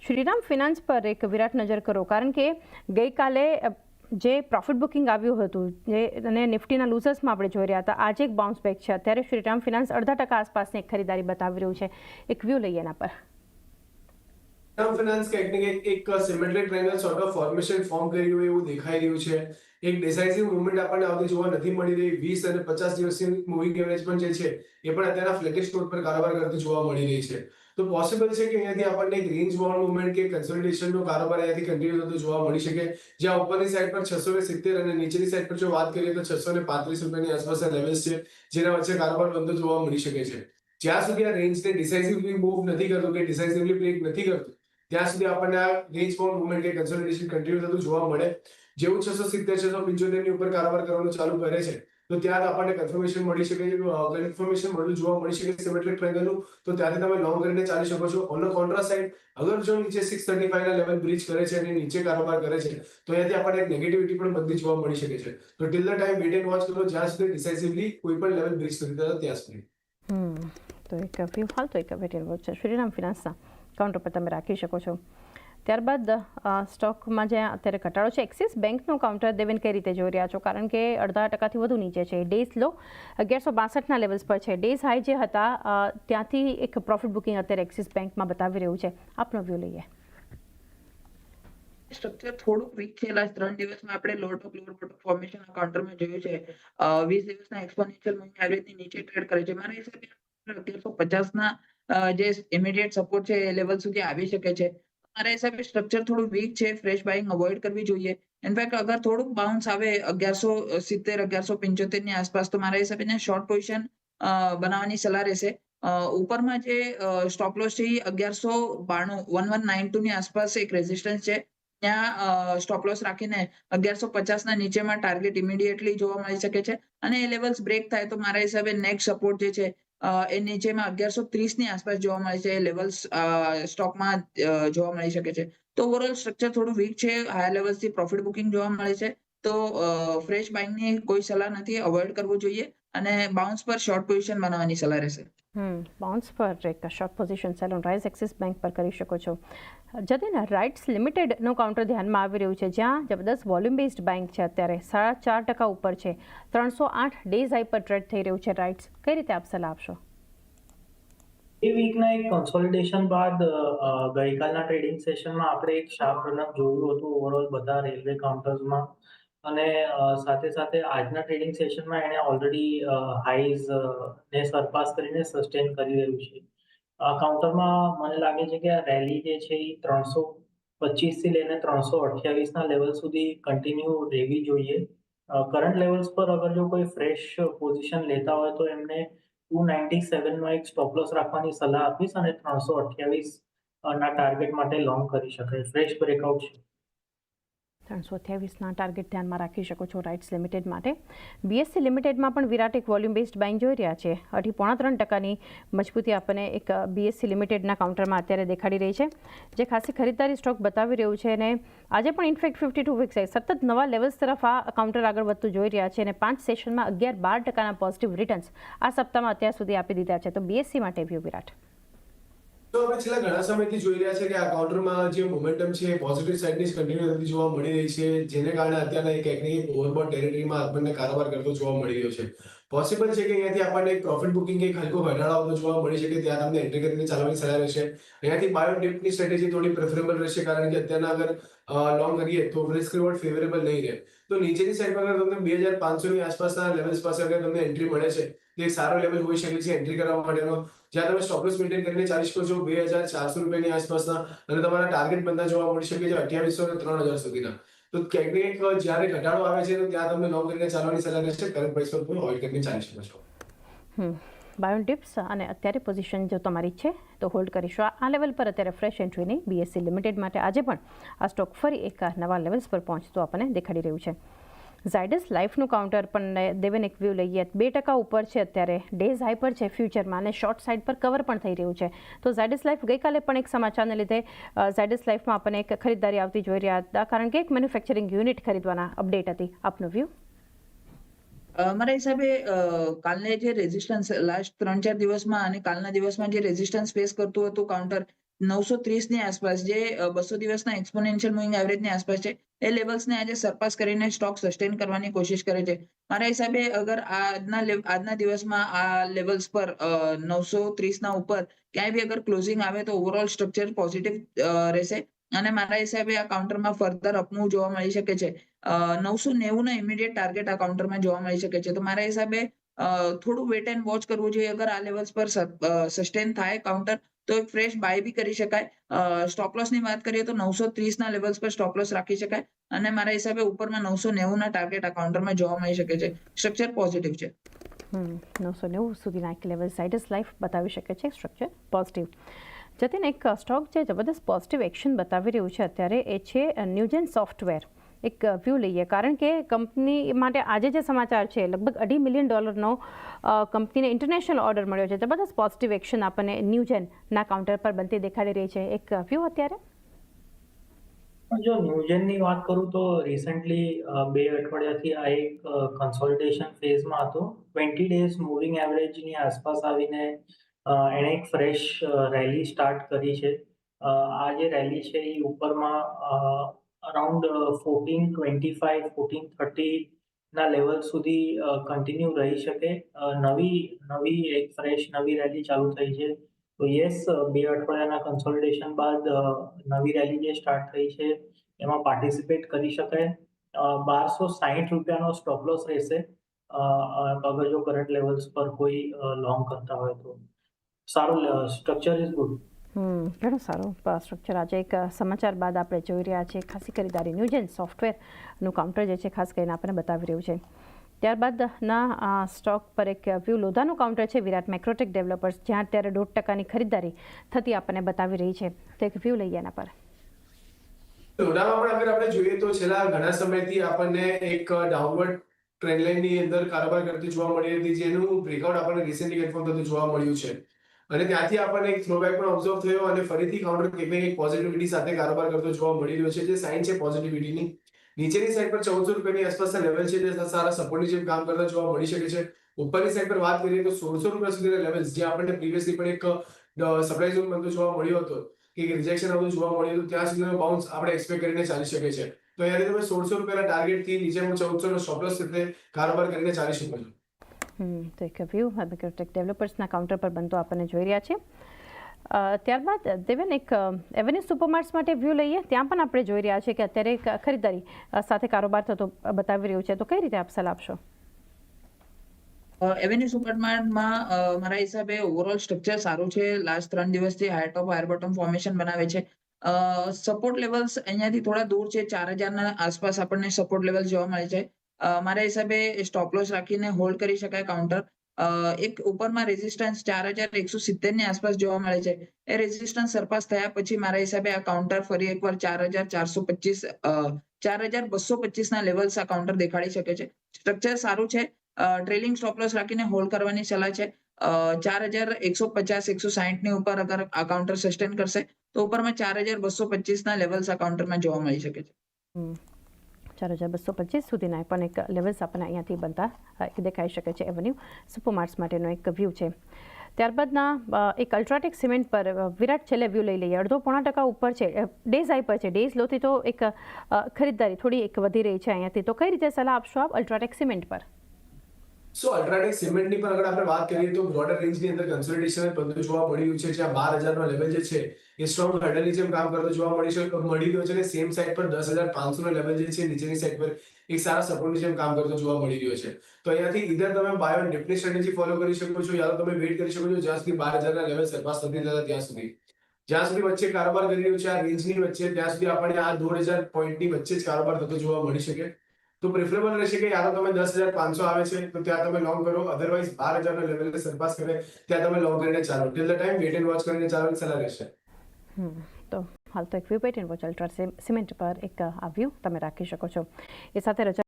Shriram finance પર એક વિરાટ નજર કરો, કારણ કે ગઈકાલે જે પ્રોફિટ બુકિંગ આવ્યું હતું જે અને નિફ્ટીના લૂઝર્સમાં આપણે જોઈ રહ્યા હતા, આજે એક બાઉન્સ બેક છે. અત્યારે શ્રીરામ ફિનાન્સ 0.5% આસપાસની એક ખરીદારી બતાવી રહ્યું છે. એક વ્યૂ લઈએ એના પર. શ્રીરામ ફિનાન્સ એક symmetric triangle sort of formation form કરી રહ્યું એવું દેખાઈ રહ્યું છે. એક ડિસાઇસિવ મૂવમેન્ટ આપણને આવતી જોવા નથી મળી રહી. 20 અને 50 દિવસની મૂવિંગ એવરેજ પણ જે છે એ પણ અત્યારના ફ્લેટિશ નોટ પર કારોબાર કરતી જોવા મળી રહી છે. તો પોસિબલ છે કે અહીંયાથી આપણને એક રેન્જ બાઉન્ડ મૂવમેન્ટ કે કન્સોલિડેશનનો કારોબાર અહીંયાથી કન્ટિન્યુ થતો જોવા મળી શકે, જ્યાં ઉપરની સાઈડ પર 670 અને નીચેની સાઈડ પર જો વાત કરીએ તો 635 રૂપિયાની આસપાસના લેવલ્સ છે, જેના વચ્ચે કારોબાર બનતો જોવા મળી શકે છે. જ્યાં સુધી આ રેન્જને ડિસાઇસિવલી મૂવ નથી કરતું કે ડિસાઇસિવલી બ્રેક નથી કરતું, ત્યાં સુધી આપણને આ રેન્જ બાઉન્ડ મૂવમેન્ટ કે કન્સોલિડેશન કન્ટિન્યુ થતું જોવા મળે. જેવું 670 675 ની ઉપર કારોબાર કરવાનું ચાલુ કરે છે તો ત્યાં આપણને કન્ફર્મેશન મળી શકે છે, કન્ફર્મેશન મળતું જોવા મળી શકે સિમેટ્રિક ટ્રાયેંગલનું. તો ત્યાંથી તમે લોંગ કરીને ચાલી શકો છો. ઓન ધ કોન્ટ્રા સાઇડ અગર જો નીચે 635 ના લેવલ બ્રીચ કરે છે અને નીચે કારોબાર કરે છે તો અહીંયાથી આપણને એક નેગેટિવિટી પણ બનતી જોવા મળી શકે છે. તો till the time wait and watch કરો, જ્યાં સુધી ડિસાઇસિવલી કોઈ પણ લેવલ બ્રીચ નથી થતા ત્યાં સુધી. તો એક વ્યૂ હાલ તો એક વેટ એન્ડ વોચ છે શ્રીરામ ફિનાન્સના કાઉન્ટર પર તમે રાખી શકો છો. ત્યારબાદ સ્ટોકમાં જે અત્યારે ઘટાડો છે, એક્સિસ બેંકનું કાઉન્ટર દેવેન કઈ રીતે જોઈ રહ્યા છો? કારણ કે 0.5% વધુ નીચે છે. ડેઝ લો 1162ના લેવલ્સ પર છે. ડેઝ હાઈ જે હતા ત્યાંથી એક પ્રોફિટ બુકિંગ અત્યારે એક્સિસ બેંકમાં બતાવી રહ્યું છે. આપનો વ્યૂ લઈએ. સ્ટ્રક્ચર થોડુંક વીક છે. લાસ્ટ 3 દિવસમાં આપણે લો ટોપ લોઅર બોટમ ફોર્મેશન કાઉન્ટરમાં જોયું છે. 20 દિવસના એક્સપોનેન્શિયલ મૂવિંગ એવરેજની નીચે ટ્રેડ કરે છે. મારા હિસાબે 1150ના જે ઇમિડિયેટ સપોર્ટ છે એ લેવલ સુધી આવી શકે છે. મારા હિસાબે સ્ટ્રક્ચર થોડું વીક છે. ફ્રેશ બાઇંગ અવોઇડ કરવી જોઈએ. ઇનફેક્ટ અગર થોડુંક બાઉન્સ આવે 1170 1175 ની આસપાસ તો મારા હિસાબે શોર્ટ પોઝિશન બનાવવાની સલાહ રહેશે. ઉપરમાં જે સ્ટોપ લોસ છે એ 1192 ની આસપાસ એક રેઝિસ્ટન્સ છે. ત્યાં સ્ટોપ લોસ રાખીને 1150ના નીચેમાં ટાર્ગેટ ઇમિડિયેટલી જોવા મળી શકે છે અને એ લેવલ્સ બ્રેક થાય તો મારા હિસાબે નેક્સ્ટ સપોર્ટ જે છે એ નીચેમાં 1130ની આસપાસ જોવા મળે છે. એ લેવલ્સ સ્ટોકમાં જોવા મળી શકે છે. તો ઓવરઓલ સ્ટ્રક્ચર થોડું વીક છે. હાયર લેવલ્સથી પ્રોફિટ બુકિંગ જોવા મળે છે. તો ફ્રેશ બાઇંગની કોઈ સલાહ નથી, અવોઇડ કરવું જોઈએ અને બાઉન્સ પર શોર્ટ પોઝિશન બનાવવાની સલાહ રહેશે. બાઉન્સ પર એક short position cell on rise axis bank પર કરી શકો છો. જતીન, રાઇટ્સ લિમિટેડનું કાઉન્ટર ધ્યાનમાં આવી રહ્યું છે, જ્યાં જબરદસ્ત વોલ્યુમ બેઝડ બેંક છે. અત્યારે 4.5% ઉપર છે. 308 ડેઝ હાઈ પર ટ્રેડ થઈ રહ્યું છે રાઇટ્સ. કઈ રીતે આપ સલાહ આપશો? એ વીકના એક કન્સોલિડેશન બાદ ગઈકાલના ટ્રેડિંગ સેશનમાં આપણે એક શાર્પ રનઅપ જોયું હતું ઓવરઓલ બધા રેલવે કાઉન્ટર્સમાં અને સાથે સાથે આજના ટ્રેડિંગ સેશનમાં એણે ઓલરેડી હાઈઝ ને સરપાસ કરીને સસ્ટેન કરી રહ્યું છે. આ કાઉન્ટરમાં મને લાગે છે કે આ રેલી જે છે એ 325 થી લઈને 328ના લેવલ સુધી કન્ટિન્યુ રહેવી જોઈએ. કરંટ લેવલ્સ પર અગર જો કોઈ ફ્રેશ પોઝિશન લેતા હોય તો એમને 297નો એક સ્ટોપ લોસ રાખવાની સલાહ આપીશ અને 328ના ટાર્ગેટ માટે લોંગ કરી શકાય. ફ્રેશ બ્રેકઆઉટ છે. 328ના ટાર્ગેટ ધ્યાનમાં રાખી શકો છો રાઇટ્સ લિમિટેડ માટે. બીએસસી લિમિટેડમાં પણ વિરાટ એક વોલ્યુમ બેઝડ બાઇંગ જોઈ રહ્યા છે. 2.5% મજબૂતી આપણને એક બીએસસી લિમિટેડના કાઉન્ટરમાં અત્યારે દેખાડી રહી છે, જે ખાસી ખરીદદારી સ્ટોક બતાવી રહ્યું છે. અને આજે પણ ઇનફેક્ટ 52 વીક્સ સતત નવા લેવલ્સ તરફ આ કાઉન્ટર આગળ વધતું જોઈ રહ્યા છે અને 5 સેશનમાં 11-12%ના પોઝિટિવ રિટર્ન્સ આ સપ્તાહમાં અત્યાર સુધી આપી દીધા છે. તો બીએસસી માટે વ્યૂ વિરાટ. તો આપણે છેલ્લા ઘણા સમયથી જોઈ રહ્યા છે કે આ કાઉન્ટરમાં જે મોમેન્ટમ છે પોઝિટિવ સાઇડની જ કન્ટિન્યુ થતી જોવા મળી રહી છે, જેને કારણે અત્યારના એક ઓવરબોટ ટેરેટરીમાં આપણને કારોબાર કરતો જોવા મળી રહ્યો છે. પોસિબલ છે કે અહીંયાથી આપણને એક પ્રોફિટ બુકિંગ એક હલકો ઘટાડો આવતો જોવા મળી શકે, ત્યાં તમને એન્ટ્રી કરીને ચાલવાની સલાહ રહેશે. અહીંયાથી બાય ઓન ડિપની સ્ટ્રેટેજી થોડી પ્રેફરેબલ રહેશે, કારણ કે અત્યારના અગર લોંગ કરીએ તો રિસ્ક રિવોર્ડ ફેવરેબલ નહીં રહે. તો નીચેની સાઈડ પર અગર તમને 2500ની આસપાસના લેવલ્સ પાસે અગર તમને એન્ટ્રી મળે છે તો એક સારો લેવલ હોઈ શકે છે એન્ટ્રી કરવા માટેનો, જ્યાં તમે સ્ટોપ લોસ મેન્ટેન કરીને ચાલી શકો છો 2400 રૂપિયાની આસપાસના અને તમારા ટાર્ગેટ બનતા જોવા મળી શકે છે 2800 અને 3000 સુધીના. તો ક્યાંક જ્યારે ઘટાડો આવે છે તો ત્યાં તમને લોંગ કરીને ચાલવાની સલાહ રહેશે. કરંટ પ્રાઇસ પર તમે હોલ્ડ કરીને ચાલી શકો છો. બાયોન ટિપ્સ અને અત્યારે પોઝિશન જો તમારી છે તો હોલ્ડ કરીશું. આ લેવલ પર અત્યારે ફ્રેશ એન્ટ્રી નહીં. બીએસસી લિમિટેડ માટે આજે પણ આ સ્ટોક ફરી એક નવા લેવલ્સ પર પહોંચતું આપણને દેખાડી રહ્યું છે. ઝાયડસ લાઈફનું કાઉન્ટર પણ દેવેન એક વ્યૂ લઈએ. 2% ઉપર છે અત્યારે. ડેઝ હાઈ પર છે ફ્યુચરમાં અને શોર્ટ સાઇડ પર કવર પણ થઈ રહ્યું છે. તો ઝાયડસ લાઈફ ગઈકાલે પણ એક સમાચારને લીધે ઝાયડસ લાઈફમાં આપણને એક ખરીદદારી આવતી જોઈ રહ્યા હતા, કારણ કે એક મેન્યુફેક્ચરિંગ યુનિટ ખરીદવાના અપડેટ હતી. આપનો વ્યૂ? મારા હિસાબે કાલને જે રેઝિસ્ટન્સ લાસ્ટ 3-4 દિવસમાં અને કાલના દિવસમાં જે રેઝિસ્ટન્સ ફેસ કરતું હતું કાઉન્ટર, 930 ની આસપાસ જે 200 દિવસના એક્સપોનેન્શિયલ મૂવિંગ એવરેજની આસપાસ છે એ લેવલ્સને આજે સરપાસ કરીને સ્ટોક સસ્ટેન કરવાની કોશિશ કરે છે. મારા હિસાબે અગર આજના દિવસમાં આ લેવલ્સ પર 930 ના ઉપર ક્યાંય બી અગર ક્લોઝિંગ આવે તો ઓવરઓલ સ્ટ્રક્ચર પોઝિટિવ રહેશે અને મારા હિસાબે આ કાઉન્ટરમાં ફર્ધર અપમૂવ જોવા મળી શકે છે. 990 ના ઇમિડિયેટ ટાર્ગેટ આ કાઉન્ટરમાં જોવા મળી શકે છે. તો મારા હિસાબે થોડું વેટ એન્ડ વોચ કરવું જોઈએ. અગર આ લેવલ્સ પર સસ્ટેન થાય કાઉન્ટર તો એક ફ્રેશ બાય બી કરી શકાય. સ્ટોપ લોસ ની વાત કરીએ તો 930 ના લેવલ્સ પર સ્ટોપ લોસ રાખી શકાય અને મારા હિસાબે ઉપરમાં 990 ના ટાર્ગેટ આ કાઉન્ટરમાં જોવા મળી શકે છે. સ્ટ્રક્ચર પોઝિટિવ છે. 990 સુધીના એક લેવલ ઝાયડસ લાઈફ બતાવી શકે છે સ્ટ્રક્ચર પોઝિટિવ. જતીન, એક સ્ટોક જે જબરદસ્ત પોઝિટિવ એક્શન બતાવી રહ્યું છે અત્યારે એ છે ન્યુજેન સોફ્ટવેર. એક વ્યૂ લઈએ, કારણ કે કંપની માટે આજે જે સમાચાર છે લગભગ $2.5 મિલિયન કંપનીને ઇન્ટરનેશનલ ઓર્ડર મળ્યો છે. જબરદસ્ત પોઝિટિવ એક્શન આપણને ન્યુજેનના કાઉન્ટર પર બનતી દેખાડી રહી છે. એક વ્યૂ અત્યારે જો ન્યુજેનની વાત કરું તો રિસેન્ટલી 2 અઠવાડિયાથી આ એક કન્સોલિડેશન ફેઝમાં હતો. 20 ડેઝ મૂવિંગ એવરેજની આસપાસ આવીને એણે એક ફ્રેશ રેલી સ્ટાર્ટ કરી છે. આ જે રેલી છે એ ઉપરમાં અરાઉન્ડ 1425 1430 ના લેવલ સુધી કન્ટિન્યુ રહી શકે. નવી એક ફ્રેશ નવી રેલી ચાલુ થઈ છે. તો યસ, 2 અઠવાડિયાના કન્સોલિડેશન બાદ નવી રેલી જે સ્ટાર્ટ થઈ છે એમાં પાર્ટિસિપેટ કરી શકાય. 1260 રૂપિયાનો સ્ટોપ લોસ રહેશે અગર જો કરંટ લેવલ્સ પર કોઈ લોંગ કરતા હોય તો. સારું સ્ટ્રક્ચર ઇઝ ગુડ. ઘણું સારું સ્ટ્રક્ચર. આજે એક સમાચાર બાદ આપણે જોઈ રહ્યા છીએ ખાસી ખરીદારી ન્યુજેન સોફ્ટવેરનું કાઉન્ટર જે છે ખાસ કરીને આપણે બતાવી રહ્યું છે. ત્યારબાદના સ્ટોક પર એક વ્યૂ લોધાનું કાઉન્ટર છે વિરાટ મેક્રોટેક ડેવલપર્સ, જ્યાં અત્યારે 0.5% ખરીદારી થતી આપણને બતાવી રહી છે. તો એક વ્યૂ લઈએ એના પર. લોડામાં પણ અગર આપણે જોઈએ તો છેલ્લા ઘણા સમયથી આપણને એક ડાઉનવર્ડ ટ્રેન્ડ લાઇનની અંદર કારોબાર કરતી જોવા મળી હતી, જેનું બ્રેકઆઉટ આપણને રિસેન્ટલી કન્ફર્મ થતું જોવા મળ્યું છે અને ત્યાંથી આપણને એક થ્રોબેક પણ ઓબ્ઝર્વ થયો અને ફરીથી કાઉન્ટર કંઈક ને કંઈક પોઝિટિવિટી સાથે કારોબાર કરતો જોવા મળી રહ્યો છે, જે સાઇન છે પોઝિટિવિટીની. નીચેની સાઈડ પર 1400 રૂપિયાની આસપાસના લેવલ છે, જે સારા સપોર્ટની જેમ કામ કરતા જોવા મળી શકે છે. ઉપરની સાઈડ પર વાત કરીએ તો 1600 રૂપિયા સુધીના લેવલ્સ, જે આપણને પ્રીવિયસલી પણ એક સપ્લાય ઝોન બનતો જોવા મળ્યો હતો, કે રિજેક્શન આવતું જોવા મળ્યું હતું, ત્યાં સુધીનો બાઉન્સ આપણે એક્સપેક્ટ કરીને ચાલી શકે છે. તો અહીંયાથી તમે 1600 રૂપિયાના ટાર્ગેટથી નીચે 1400 નો સ્ટોપ લોસ રીતે કારોબાર કરીને ચાલી શકો છો. તો એક વ્યૂ મેક્રોટેક ડેવલપર્સના કાઉન્ટર પર બનતો આપણને જોઈ રહ્યા છીએ. ત્યારબાદ દેવેન, એક એવન્યુ સુપરમાર્ટ્સ માટે વ્યૂ લઈએ. ત્યાં પણ આપણે જોઈ રહ્યા છીએ કે અત્યારે ખરીદારી સાથે કારોબાર થતો બતાવી રહ્યું છે. તો કઈ રીતે આપ સલાહ આપશો? એવન્યુ સુપરમાર્ટમાં મારા હિસાબે ઓવરઓલ સ્ટ્રક્ચર સારું છે. લાસ્ટ 3 દિવસથી હાયર ટોપ હાયર બોટમ ફોર્મેશન બનાવે છે. સપોર્ટ લેવલ્સ અહીંયાથી થોડા દૂર છે. 4000 ના આસપાસ આપણને સપોર્ટ લેવલ જોવા મળે છે. મારા હિસાબે સ્ટોપ લોસ રાખીને હોલ્ડ કરી શકાય કાઉન્ટર. એક ઉપરમાં રેઝિસ્ટન્સ 4170 ની આસપાસ જોવા મળે છે. એ રેઝિસ્ટન્સ સરપાસ થયા પછી મારા હિસાબે આ કાઉન્ટર ફરી એકવાર 4225 ના લેવલ્સ આ કાઉન્ટર દેખાડી શકે છે. સ્ટ્રક્ચર સારું છે. ટ્રેલિંગ સ્ટોપ લોસ રાખીને હોલ્ડ કરવાની સલાહ છે. 4150-160 ની ઉપર અગર આ કાઉન્ટર સસ્ટેન કરશે તો ઉપરમાં 4225 ના લેવલ્સ આ કાઉન્ટરમાં જોવા મળી શકે છે. 4225 સુધીના પણ એક લેવલ્સ આપણને અહીંયાથી બનતા દેખાઈ શકે છે. એવન્યુ સુપરમાર્ટ્સ માટેનો એક વ્યૂ છે. ત્યારબાદના એક અલ્ટ્રાટેક સિમેન્ટ પર વિરાટ છેલ્લે વ્યૂ લઈ લઈએ. 0.5% ઉપર છે, ડેઝ હાઈ પર છે. ડેઝ લોથી તો એક ખરીદદારી થોડી એક વધી રહી છે અહીંયાથી. તો કઈ રીતે સલાહ આપશો આપ અલ્ટ્રાટેક સિમેન્ટ પર? સો અલ્ટ્રાટેક સિમેન્ટની પણ અગર આપણે વાત કરીએ તો બ્રોડર રેન્જની અંદર કન્સોલિડેશન બધું જોવા મળ્યું છે, જ્યાં 12000 નો લેવલ જે છે એ સ્ટ્રોંગ હર્ડલની જેમ કામ કરતો જોવા મળી રહ્યો છે અને સેમ સાઈડ પર 10500 નો લેવલ જે છે નીચેની સાઈડ પર એક સારા સપોર્ટની જેમ કામ કરતો જોવા મળી રહ્યો છે. તો અહીંયાથી ઈધર તમે બાય ઓન ડિપની સ્ટ્રેટેજી ફોલો કરી શકો છો, યા તો તમે વેઇટ કરી શકો છો જ્યાં સુધી 12000 ના લેવલ સરપાસ નથી થતા ત્યાં સુધી. જ્યાં સુધી વચ્ચે કારોબાર કરી રહ્યું છે આ રેન્જની વચ્ચે, ત્યાં સુધી આપણને આ 2000 પોઈન્ટની વચ્ચે જ કારોબાર થતો જોવા મળી શકે. તો પ્રેફરેબલ રહેશે કે યા તો તમે 10500 આવે છે તો ત્યાં તમે લોંગ કરો, અધરવાઇઝ 12000 ના લેવલને સરપાસ કરે ત્યાં તમે લોંગ કરીને ચાલો. Till the time wait and watch કરીને ચાલવાની સલાહ રહેશે. તો હાલ તો એક view wait and watch ultra cement પર એક આ વ્યૂ તમે રાખી શકો છો. એ સાથે રજા